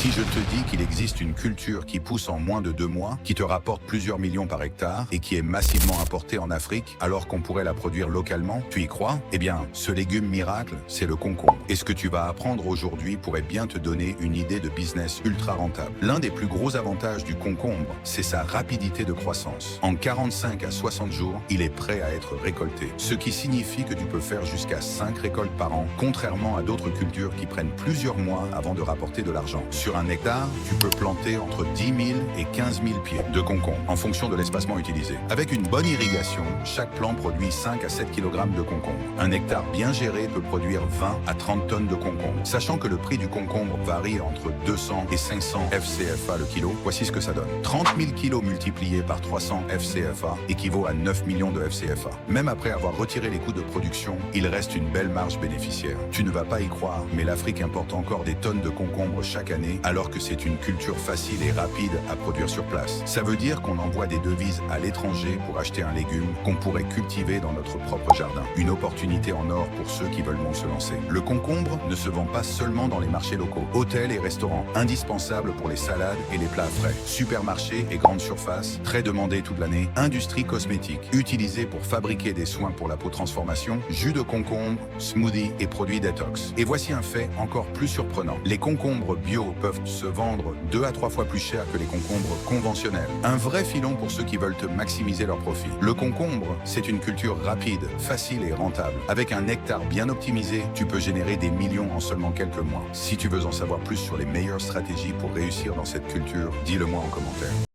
Si je te dis qu'il existe une culture qui pousse en moins de 2 mois, qui te rapporte plusieurs millions par hectare et qui est massivement importée en Afrique alors qu'on pourrait la produire localement, tu y crois? Eh bien, ce légume miracle, c'est le concombre. Et ce que tu vas apprendre aujourd'hui pourrait bien te donner une idée de business ultra rentable. L'un des plus gros avantages du concombre, c'est sa rapidité de croissance. En 45 à 60 jours, il est prêt à être récolté. Ce qui signifie que tu peux faire jusqu'à 5 récoltes par an, contrairement à d'autres cultures qui prennent plusieurs mois avant de rapporter de l'argent. Sur un hectare, tu peux planter entre 10 000 et 15 000 pieds de concombre, en fonction de l'espacement utilisé. Avec une bonne irrigation, chaque plant produit 5 à 7 kg de concombre. Un hectare bien géré peut produire 20 à 30 tonnes de concombre. Sachant que le prix du concombre varie entre 200 et 500 FCFA le kilo, voici ce que ça donne. 30 000 kilos multipliés par 300 FCFA équivaut à 9 millions de FCFA. Même après avoir retiré les coûts de production, il reste une belle marge bénéficiaire. Tu ne vas pas y croire, mais l'Afrique importe encore des tonnes de concombre chaque année, alors que c'est une culture facile et rapide à produire sur place. Ça veut dire qu'on envoie des devises à l'étranger pour acheter un légume qu'on pourrait cultiver dans notre propre jardin. Une opportunité en or pour ceux qui veulent se lancer. Le concombre ne se vend pas seulement dans les marchés locaux. Hôtels et restaurants, indispensables pour les salades et les plats frais. Supermarchés et grandes surfaces, très demandés toute l'année. Industrie cosmétique, utilisée pour fabriquer des soins pour la peau transformation, jus de concombre, smoothies et produits détox. Et voici un fait encore plus surprenant. Les concombres bio peuvent se vendre 2 à 3 fois plus cher que les concombres conventionnels. Un vrai filon pour ceux qui veulent maximiser leur profit. Le concombre, c'est une culture rapide, facile et rentable. Avec un hectare bien optimisé, tu peux générer des millions en seulement quelques mois. Si tu veux en savoir plus sur les meilleures stratégies pour réussir dans cette culture, dis-le moi en commentaire.